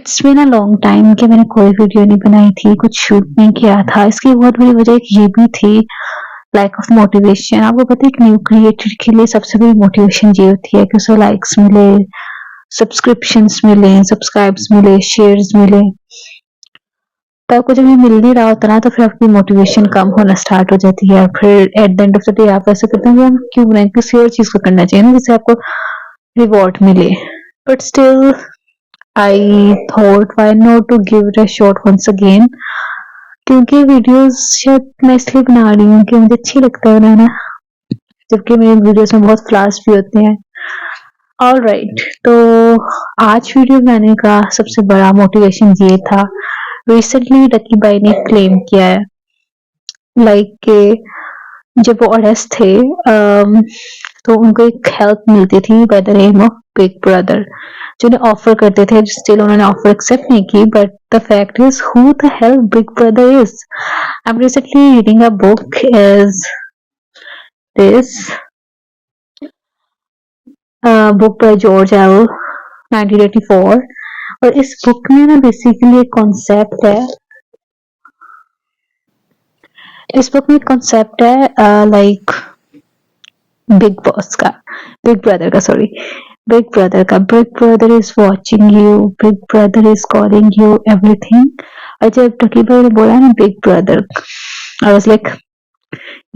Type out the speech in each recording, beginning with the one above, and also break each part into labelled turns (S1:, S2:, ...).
S1: It's been a long time कि मैंने कोई वीडियो नहीं बनाई थी, कुछ शूट नहीं किया था। इसकी बहुत बड़ी वजह एक ये भी थी, लैक ऑफ मोटिवेशन। आपको पता है एक न्यू क्रिएटर के लिए सबसे बड़ी मोटिवेशन ये होती है कि उसे लाइक्स मिले, सब्सक्रिप्शंस मिले, सब्सक्राइब्स मिले, शेयर्स मिले। तो आपको जब ये मिल नहीं रहा होता ना, तो फिर आपकी मोटिवेशन कम होना स्टार्ट हो जाती है। फिर at the end of the day आप ऐसे करते हैं कि हम क्यों बनाए, किसी और चीज को करना चाहिए ना जिससे आपको रिवॉर्ड मिले। But still I thought why not to give it a shot once again, क्योंकि वीडियोस शायद मैं इसलिए बना रही हूँ कि मुझे अच्छी लगता है बनाना, जबकि मेरे वीडियोस में बहुत फ्लॉस भी होते हैं। ऑलराइट, तो आज वीडियो बनाने का सबसे बड़ा मोटिवेशन ये था, रिसेंटली डकी भाई ने क्लेम किया है जब वो अरेस्ट थे तो उनको एक हेल्प मिलती थी by the name of big brother, जिन्हें ऑफर करते थे। स्टिल उन्होंने ऑफर एक्सेप्ट नहीं की, but the fact is who the hell big brother is. I am recently reading a book is this book by George L 1984, और इस book में ना बेसिकली एक कॉन्सेप्ट है, इस बुक में कॉन्सेप्ट है लाइक बिग बॉस का, बिग ब्रदर का, sorry, big brother is watching you, big brother is calling you everything. और जब टकी भाई ने बोला ना big brother, I was like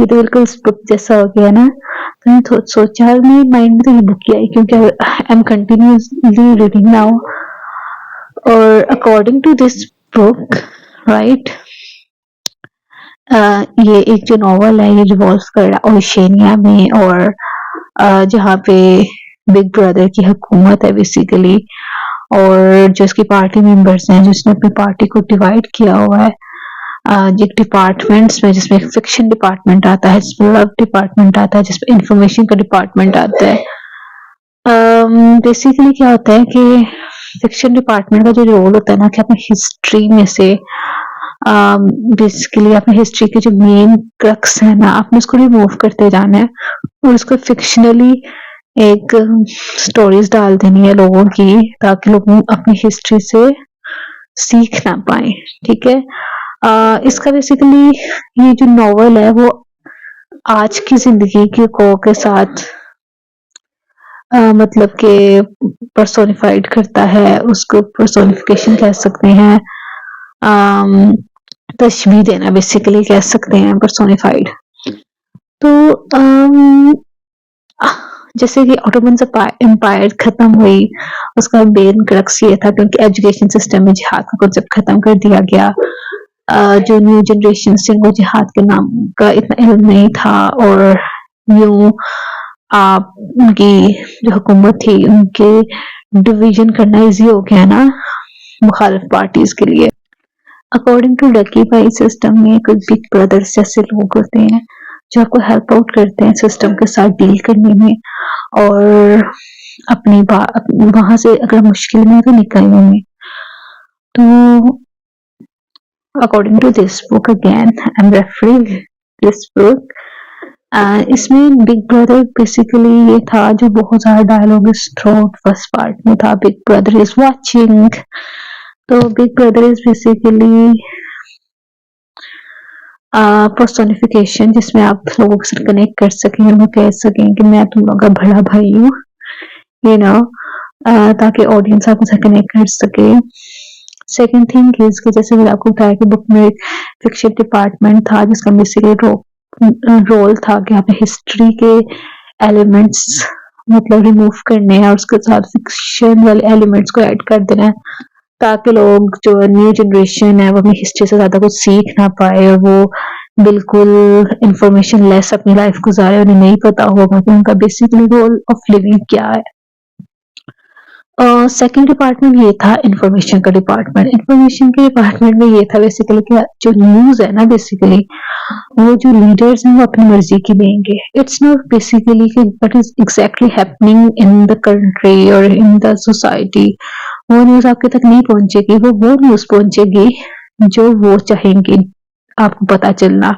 S1: ये तो बिल्कुल इस बुक जैसा हो गया ना। तो मैंने सोचा, मेरे माइंड में तो ये बुक ही आई, क्योंकि I am continuously reading now. और according to this book, right, ये एक जो नॉवल है ये रिवॉल्व कर रहा है ओशनिया में, और जहाँ पे बिग ब्रदर की हुकूमत है बेसिकली, और जो इसकी पार्टी मेंबर्स हैं जिसने अपनी पार्टी को डिवाइड किया हुआ है एक डिपार्टमेंट्स में, जिसमें फिक्शन डिपार्टमेंट आता है, जिसमें लव डिपार्टमेंट आता है, जिसमें इंफॉर्मेशन का डिपार्टमेंट आता है। बेसिकली क्या होता है कि फिक्शन डिपार्टमेंट का जो रोल होता है ना, कि अपनी हिस्ट्री में से बेसिकली अपने हिस्ट्री के जो मेन क्रक्स है ना, आपने उसको रिमूव करते जाना है और उसको फिक्शनली एक स्टोरीज डाल देनी है लोगों की, ताकि लोग अपनी हिस्ट्री से सीख ना पाए। ठीक है, इसका बेसिकली ये जो नॉवल है वो आज की जिंदगी के साथ मतलब के पर्सोनिफाइड करता है, उसको पर्सोनिफिकेशन कह सकते हैं, तशबीह देना बेसिकली कह सकते हैं, पर्सोनिफाइड। तो जैसे कि ऑटोमन एम्पायर खत्म हुई, उसका मेन क्रक्स ये था क्योंकि एजुकेशन सिस्टम में जिहाद का कॉन्सेप्ट खत्म कर दिया गया। जो न्यू जनरेशन से वो जिहाद के नाम का इतना इल्म नहीं था, और न्यू उनकी जो हुकूमत थी उनके डिवीजन करना इजी हो गया ना मुखालिफ पार्टीज के लिए। अकॉर्डिंग टू डकी भाई, सिस्टम में कुछ बिग ब्रदर्स जैसे लोग होते हैं जो आपको हेल्प आउट करते हैं सिस्टम के साथ डील करने में, और अपनी बात वहां से अगर मुश्किल में तो निकलने में। तो according to this book, again I am referring this book, इसमें बिग ब्रदर बेसिकली ये था जो बहुत ज्यादा डायलॉग इस थ्रोट फर्स्ट पार्ट में था, बिग ब्रदर इज वॉचिंग। तो big brother is basically personification, जिसमें आप लोगों के साथ कनेक्ट कर सकें, वो कह सकें कि मैं तुम लोगों का बड़ा भाई हूँ, यू नो, ताकि ऑडियंस आपके साथ कनेक्ट कर सके। सेकेंड थिंग इज कि जैसे मैंने आपको बताया कि बुक में एक फिक्शन डिपार्टमेंट था जिसका बेसिकली रोल था कि आपने हिस्ट्री के एलिमेंट्स मतलब रिमूव करने हैं और उसके साथ फिक्शन वाले एलिमेंट्स को ऐड कर देना है, ताकि लोग जो न्यू जनरेशन है वो अपनी हिस्ट्री से ज्यादा कुछ सीख ना पाए, और वो बिल्कुल इंफॉर्मेशन लेस अपनी लाइफ गुजारे, उन्हें नहीं पता होगा कि उनका बेसिकली रोल ऑफ लिविंग क्या है। सेकेंड डिपार्टमेंट ये था इंफॉर्मेशन का डिपार्टमेंट। इंफॉर्मेशन के डिपार्टमेंट में ये था बेसिकली कि जो न्यूज है ना, बेसिकली वो जो लीडर्स हैं वो अपनी मर्जी की देंगे। इट्स नॉट बेसिकली कि what is exactly happening in the country और इन द सोसाइटी, वो न्यूज आपके तक नहीं पहुंचेगी, वो न्यूज पहुंचेगी जो वो चाहेंगे आपको पता चलना।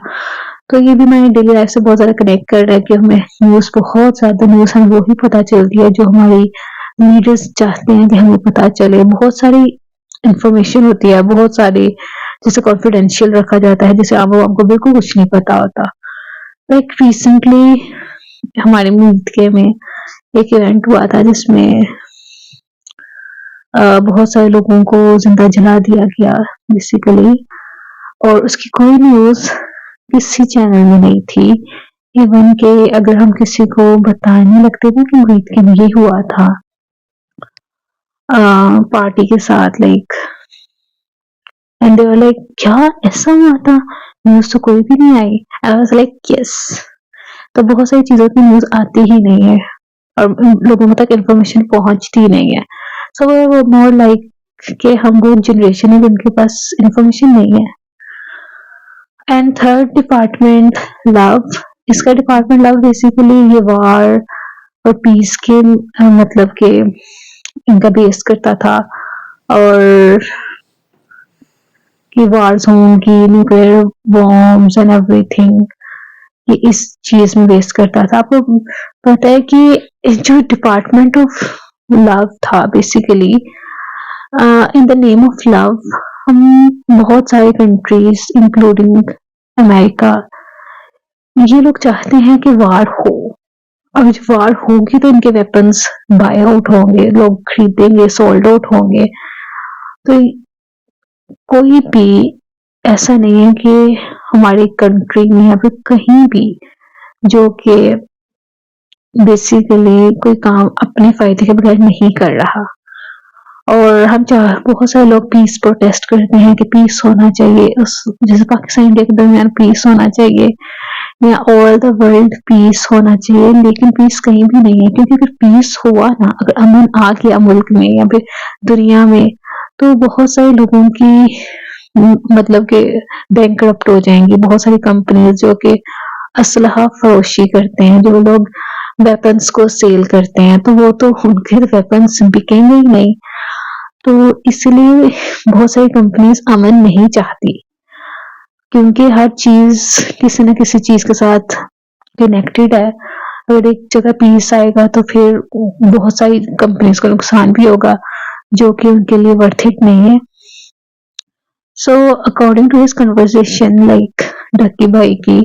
S1: तो ये भी हमारी डेली लाइफ से बहुत ज्यादा कनेक्ट कर रहा है कि हमें न्यूज, बहुत ज्यादा न्यूज हमें वो ही पता चलती है जो हमारी लीडर्स चाहते हैं कि हमें पता चले। बहुत सारी इंफॉर्मेशन होती है बहुत सारी, जिसे कॉन्फिडेंशियल रखा जाता है, जिसे अब आपको बिल्कुल कुछ नहीं पता होता। लाइक रिसेंटली हमारे मुल्क के में एक इवेंट हुआ था जिसमें बहुत सारे लोगों को जिंदा जला दिया गया बेसिकली, और उसकी कोई न्यूज किसी चैनल में नहीं थी। इवन के अगर हम किसी को बताने लगते थे कि मुल्क के में ये हुआ था पार्टी के साथ, like and they were like क्या ऐसा हुआ था, न्यूज तो कोई भी नहीं आई। I was like yes. तो बहुत सारी चीजों की न्यूज आती ही नहीं है और लोगों तक इंफॉर्मेशन पहुंचती ही नहीं है। सो वो मोर लाइक कि हम वो जनरेशन है जिनके पास इंफॉर्मेशन नहीं है। And third department love. इसका डिपार्टमेंट लव बेसिकली ये वार और पीस के मतलब के इनका बेस करता था, और कि वार जोन की न्यूक्लियर बॉम्ब्स एंड एवरीथिंग ये इस चीज में बेस करता था। आपको पता है कि जो डिपार्टमेंट ऑफ लव था basically, in the name of love हम बहुत सारे कंट्रीज इंक्लूडिंग अमेरिका, ये लोग चाहते हैं कि वार हो। अब जब वार होगी तो इनके वेपन्स बाय आउट होंगे, लोग खरीदेंगे, सोल्ड आउट होंगे। तो कोई भी ऐसा नहीं है कि हमारी कंट्री में या फिर कहीं भी जो कि बेसिकली कोई काम अपने फायदे के बगैर नहीं कर रहा। और हम बहुत सारे लोग पीस प्रोटेस्ट करते हैं कि पीस होना चाहिए, उस जैसे पाकिस्तान इंडिया के दरमियान पीस होना चाहिए या ऑल द वर्ल्ड पीस होना चाहिए, लेकिन पीस कहीं भी नहीं है। क्योंकि अगर पीस हुआ ना, अगर अमन आ गया मुल्क में या फिर दुनिया में, तो बहुत सारे लोगों की मतलब के बैंक करप्ट हो जाएंगी। बहुत सारी कंपनीज जो कि असलहा फरोशी करते हैं, जो लोग वेपन्स को सेल करते हैं, तो वो तो उनके वेपन्स बिकेंगे ही नहीं। तो इसलिए बहुत सारी कंपनीज अमन नहीं चाहती, क्योंकि हर चीज किसी न किसी चीज के साथ कनेक्टेड है। अगर एक जगह पीस आएगा तो फिर बहुत सारी कंपनीज को नुकसान भी होगा, जो कि उनके लिए वर्थ इट नहीं है। So according to his conversation, like Ducky भाई की,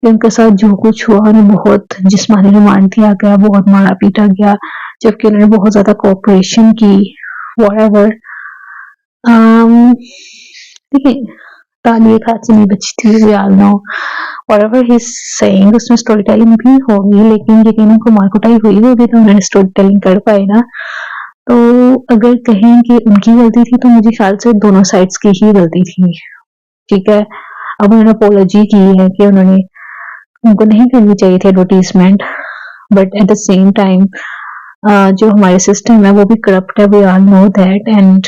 S1: उनके साथ जो कुछ हुआ उन्हें बहुत जिस्मानी रिमांड दिया गया, बहुत मारा पीटा गया, जबकि उन्होंने बहुत ज्यादा कोऑपरेशन की। whatever, देखिए ताली एक हाथ से नहीं बचती, we all know whatever he's saying, उसमें स्टोरी टेलिंग भी होगी, लेकिन यकीनन कुमार कुटाई हुई होगी तो उन्होंने स्टोरी टेलिंग कर पाए ना। तो अगर कहें कि उनकी गलती थी, तो मुझे ख्याल से दोनों साइड्स की ही गलती थी। ठीक है, अब उन्होंने अपोलॉजी की है कि उन्होंने उनको नहीं करनी चाहिए थी advertisement, but at the same time जो हमारे सिस्टम है वो भी करप्ट है, we all know that. And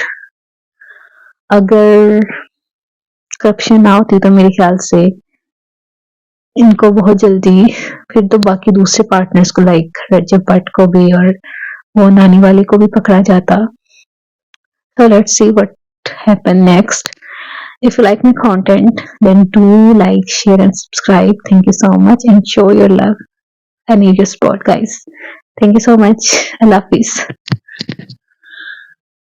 S1: अगर करप्शन ना होती तो मेरे ख्याल से इनको बहुत जल्दी फिर तो बाकी दूसरे पार्टनर्स को, लाइक रजब भट्ट को भी और वो नानी वाले को भी पकड़ा जाता। So let's see what happen next. If you like my content, then do like, share and subscribe. Thank you so much and show your love. I need your support, guys. Thank you so much. I love peace.